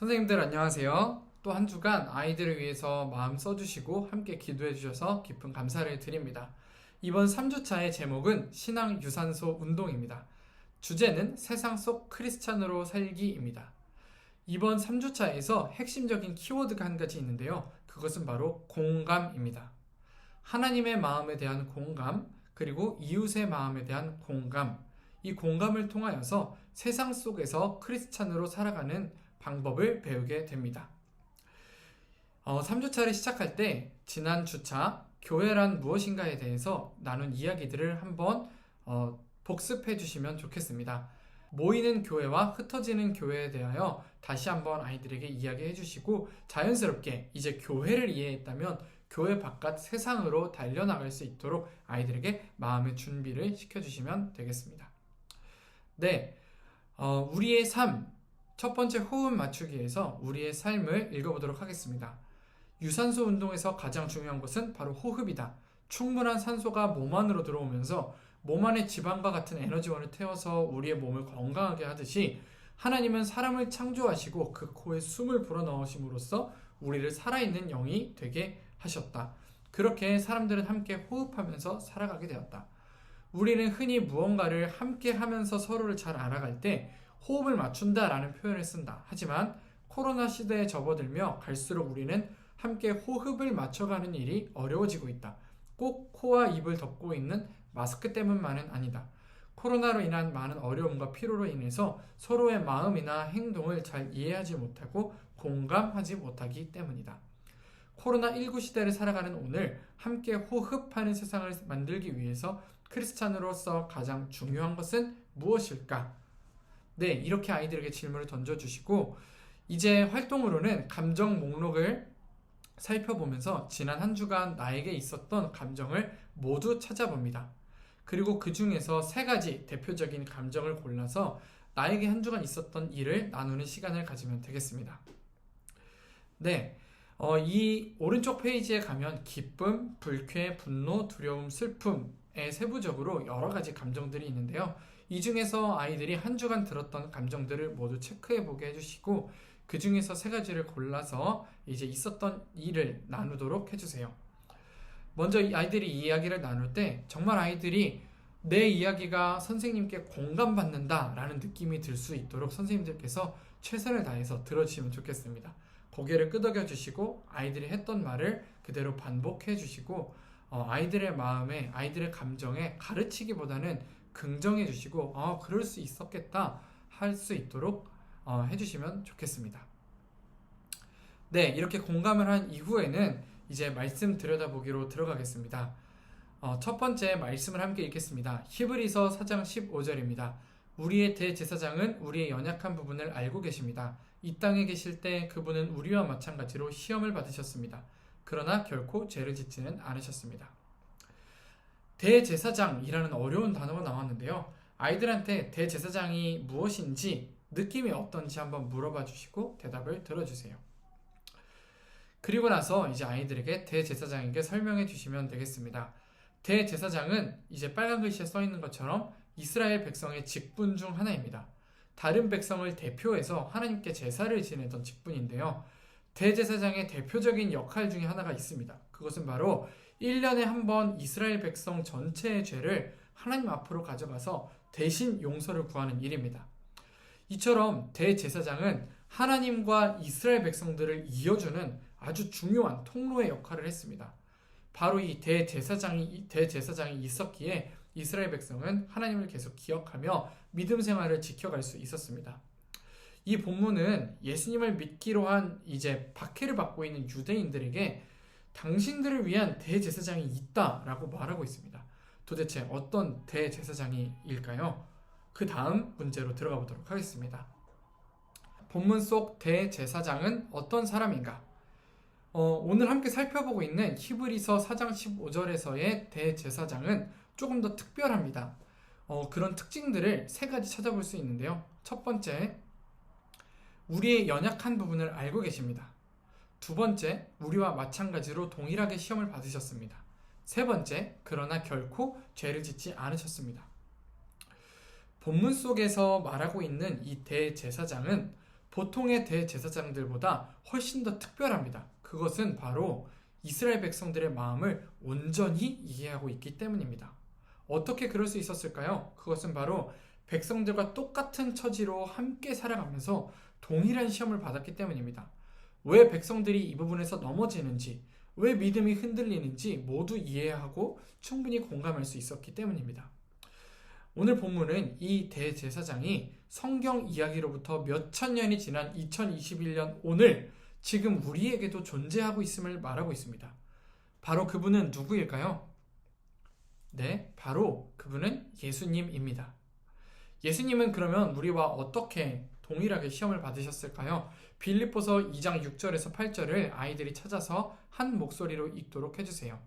선생님들 안녕하세요. 또 한 주간 아이들을 위해서 마음 써주시고 함께 기도해 주셔서 깊은 감사를 드립니다. 이번 3주차의 제목은 신앙 유산소 운동입니다. 주제는 세상 속 크리스찬으로 살기입니다. 이번 3주차에서 핵심적인 키워드가 한 가지 있는데요. 그것은 바로 공감입니다. 하나님의 마음에 대한 공감, 그리고 이웃의 마음에 대한 공감, 이 공감을 통하여서 세상 속에서 크리스찬으로 살아가는 방법을 배우게 됩니다. 3주차를 시작할 때 지난 주차 교회란 무엇인가에 대해서 나눈 이야기들을 한번 복습해 주시면 좋겠습니다. 모이는 교회와 흩어지는 교회에 대하여 다시 한번 아이들에게 이야기해 주시고 자연스럽게 이제 교회를 이해했다면 교회 바깥 세상으로 달려나갈 수 있도록 아이들에게 마음의 준비를 시켜주시면 되겠습니다. 네, 우리의 삶, 첫 번째 호흡 맞추기에서 우리의 삶을 읽어보도록 하겠습니다. 유산소 운동에서 가장 중요한 것은 바로 호흡이다. 충분한 산소가 몸 안으로 들어오면서 몸 안의 지방과 같은 에너지원을 태워서 우리의 몸을 건강하게 하듯이 하나님은 사람을 창조하시고 그 코에 숨을 불어넣으심으로써 우리를 살아있는 영이 되게 하셨다. 그렇게 사람들은 함께 호흡하면서 살아가게 되었다. 우리는 흔히 무언가를 함께 하면서 서로를 잘 알아갈 때 호흡을 맞춘다라는 표현을 쓴다. 하지만 코로나 시대에 접어들며 갈수록 우리는 함께 호흡을 맞춰가는 일이 어려워지고 있다. 꼭 코와 입을 덮고 있는 마스크 때문만은 아니다. 코로나로 인한 많은 어려움과 피로로 인해서 서로의 마음이나 행동을 잘 이해하지 못하고 공감하지 못하기 때문이다. 코로나19 시대를 살아가는 오늘 함께 호흡하는 세상을 만들기 위해서 크리스찬으로서 가장 중요한 것은 무엇일까? 네, 이렇게 아이들에게 질문을 던져주시고 이제 활동으로는 감정 목록을 살펴보면서 지난 한 주간 나에게 있었던 감정을 모두 찾아봅니다. 그리고 그 중에서 3가지 대표적인 감정을 골라서 나에게 한 주간 있었던 일을 나누는 시간을 가지면 되겠습니다. 네, 이 오른쪽 페이지에 가면 기쁨, 불쾌, 분노, 두려움, 슬픔에 세부적으로 여러 가지 감정들이 있는데요. 이 중에서 아이들이 한 주간 들었던 감정들을 모두 체크해 보게 해주시고 그 중에서 3가지를 골라서 이제 있었던 일을 나누도록 해주세요. 먼저 아이들이 이 이야기를 나눌 때 정말 아이들이 내 이야기가 선생님께 공감받는다 라는 느낌이 들 수 있도록 선생님들께서 최선을 다해서 들어주시면 좋겠습니다. 고개를 끄덕여 주시고 아이들이 했던 말을 그대로 반복해 주시고 아이들의 마음에 아이들의 감정에 가르치기보다는 긍정해 주시고 그럴 수 있었겠다 할 수 있도록 해주시면 좋겠습니다. 네, 이렇게 공감을 한 이후에는 이제 말씀 들여다보기로 들어가겠습니다. 첫 번째 말씀을 함께 읽겠습니다. 히브리서 4장 15절입니다. 우리의 대제사장은 우리의 연약한 부분을 알고 계십니다. 이 땅에 계실 때 그분은 우리와 마찬가지로 시험을 받으셨습니다. 그러나 결코 죄를 짓지는 않으셨습니다. 대제사장이라는 어려운 단어가 나왔는데요. 아이들한테 대제사장이 무엇인지 느낌이 어떤지 한번 물어봐 주시고 대답을 들어주세요. 그리고 나서 이제 아이들에게 대제사장에게 설명해 주시면 되겠습니다. 대제사장은 이제 빨간 글씨에 써 있는 것처럼 이스라엘 백성의 직분 중 하나입니다. 다른 백성을 대표해서 하나님께 제사를 지내던 직분인데요. 대제사장의 대표적인 역할 중에 하나가 있습니다. 그것은 바로 1년에 한 번 이스라엘 백성 전체의 죄를 하나님 앞으로 가져가서 대신 용서를 구하는 일입니다. 이처럼 대제사장은 하나님과 이스라엘 백성들을 이어주는 아주 중요한 통로의 역할을 했습니다. 바로 이 대제사장이 있었기에 이스라엘 백성은 하나님을 계속 기억하며 믿음 생활을 지켜갈 수 있었습니다. 이 본문은 예수님을 믿기로 한 이제 박해를 받고 있는 유대인들에게 당신들을 위한 대제사장이 있다라고 말하고 있습니다. 도대체 어떤 대제사장일까요? 그 다음 문제로 들어가 보도록 하겠습니다. 본문 속 대제사장은 어떤 사람인가? 오늘 함께 살펴보고 있는 히브리서 4장 15절에서의 대제사장은 조금 더 특별합니다. 그런 특징들을 3가지 찾아볼 수 있는데요. 첫 번째, 우리의 연약한 부분을 알고 계십니다. 두 번째, 우리와 마찬가지로 동일하게 시험을 받으셨습니다. 세 번째, 그러나 결코 죄를 짓지 않으셨습니다. 본문 속에서 말하고 있는 이 대제사장은 보통의 대제사장들보다 훨씬 더 특별합니다. 그것은 바로 이스라엘 백성들의 마음을 온전히 이해하고 있기 때문입니다. 어떻게 그럴 수 있었을까요? 그것은 바로 백성들과 똑같은 처지로 함께 살아가면서 동일한 시험을 받았기 때문입니다. 왜 백성들이 이 부분에서 넘어지는지, 왜 믿음이 흔들리는지 모두 이해하고 충분히 공감할 수 있었기 때문입니다. 오늘 본문은 이 대제사장이 성경 이야기로부터 몇천 년이 지난 2021년 오늘 지금 우리에게도 존재하고 있음을 말하고 있습니다. 바로 그분은 누구일까요? 네, 바로 그분은 예수님입니다. 예수님은 그러면 우리와 어떻게 동일하게 시험을 받으셨을까요? 빌립보서 2장 6절에서 8절을 아이들이 찾아서 한 목소리로 읽도록 해주세요.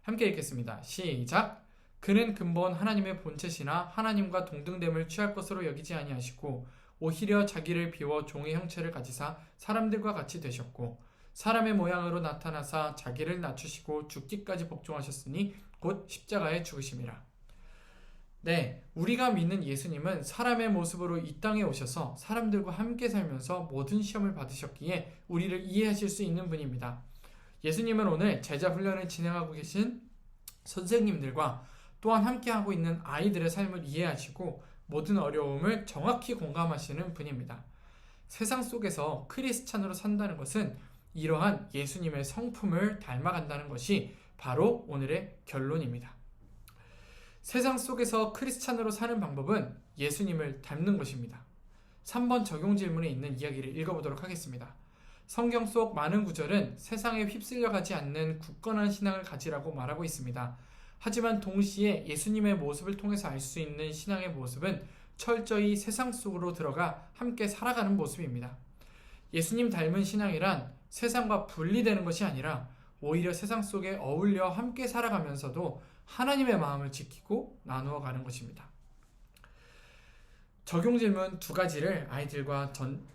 함께 읽겠습니다. 시작! 그는 근본 하나님의 본체시나 하나님과 동등됨을 취할 것으로 여기지 아니하시고 오히려 자기를 비워 종의 형체를 가지사 사람들과 같이 되셨고 사람의 모양으로 나타나사 자기를 낮추시고 죽기까지 복종하셨으니 곧 십자가에 죽으심이라. 네, 우리가 믿는 예수님은 사람의 모습으로 이 땅에 오셔서 사람들과 함께 살면서 모든 시험을 받으셨기에 우리를 이해하실 수 있는 분입니다. 예수님은 오늘 제자 훈련을 진행하고 계신 선생님들과 또한 함께하고 있는 아이들의 삶을 이해하시고 모든 어려움을 정확히 공감하시는 분입니다. 세상 속에서 크리스찬으로 산다는 것은 이러한 예수님의 성품을 닮아간다는 것이 바로 오늘의 결론입니다. 세상 속에서 크리스찬으로 사는 방법은 예수님을 닮는 것입니다. 3번 적용 질문에 있는 이야기를 읽어보도록 하겠습니다. 성경 속 많은 구절은 세상에 휩쓸려 가지 않는 굳건한 신앙을 가지라고 말하고 있습니다. 하지만 동시에 예수님의 모습을 통해서 알 수 있는 신앙의 모습은 철저히 세상 속으로 들어가 함께 살아가는 모습입니다. 예수님 닮은 신앙이란 세상과 분리되는 것이 아니라 오히려 세상 속에 어울려 함께 살아가면서도 하나님의 마음을 지키고 나누어 가는 것입니다. 적용 질문 2가지를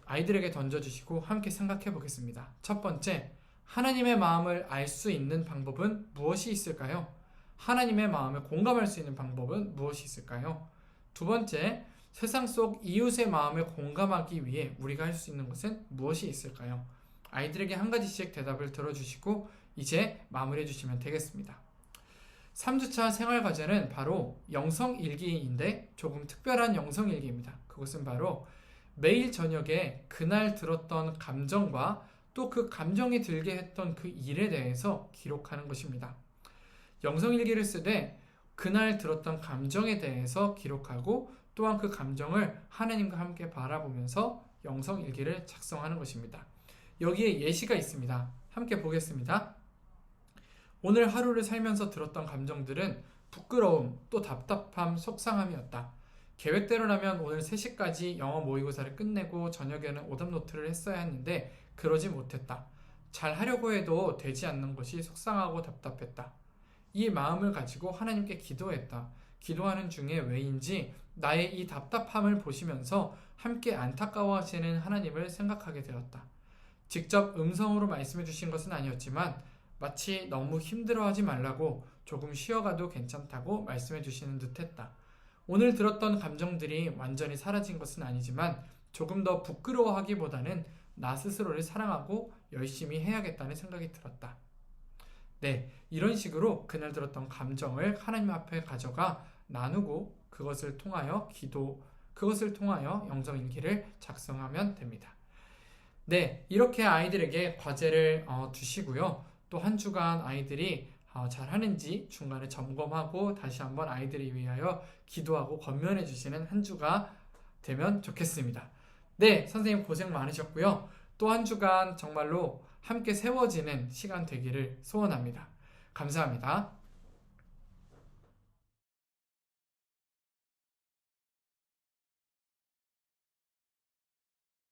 아이들에게 던져주시고 함께 생각해 보겠습니다. 첫 번째, 하나님의 마음을 알 수 있는 방법은 무엇이 있을까요? 하나님의 마음에 공감할 수 있는 방법은 무엇이 있을까요? 두 번째, 세상 속 이웃의 마음에 공감하기 위해 우리가 할 수 있는 것은 무엇이 있을까요? 아이들에게 한 가지씩 대답을 들어주시고 이제 마무리해 주시면 되겠습니다. 3주차 생활과제는 바로 영성일기인데 조금 특별한 영성일기입니다. 그것은 바로 매일 저녁에 그날 들었던 감정과 또 그 감정이 들게 했던 그 일에 대해서 기록하는 것입니다. 영성일기를 쓰되 그날 들었던 감정에 대해서 기록하고 또한 그 감정을 하나님과 함께 바라보면서 영성일기를 작성하는 것입니다. 여기에 예시가 있습니다. 함께 보겠습니다. 오늘 하루를 살면서 들었던 감정들은 부끄러움, 또 답답함, 속상함이었다. 계획대로라면 오늘 3시까지 영어 모의고사를 끝내고 저녁에는 오답노트를 했어야 했는데 그러지 못했다. 잘 하려고 해도 되지 않는 것이 속상하고 답답했다. 이 마음을 가지고 하나님께 기도했다. 기도하는 중에 왜인지 나의 이 답답함을 보시면서 함께 안타까워하시는 하나님을 생각하게 되었다. 직접 음성으로 말씀해 주신 것은 아니었지만 마치 너무 힘들어하지 말라고 조금 쉬어가도 괜찮다고 말씀해 주시는 듯했다. 오늘 들었던 감정들이 완전히 사라진 것은 아니지만 조금 더 부끄러워하기보다는 나 스스로를 사랑하고 열심히 해야겠다는 생각이 들었다. 네, 이런 식으로 그날 들었던 감정을 하나님 앞에 가져가 나누고 그것을 통하여 영성일기를 작성하면 됩니다. 네, 이렇게 아이들에게 과제를 주시고요. 또 한 주간 아이들이 잘하는지 중간에 점검하고 다시 한번 아이들을 위하여 기도하고 권면해 주시는 한 주가 되면 좋겠습니다. 네, 선생님 고생 많으셨고요. 또 한 주간 정말로 함께 세워지는 시간 되기를 소원합니다. 감사합니다.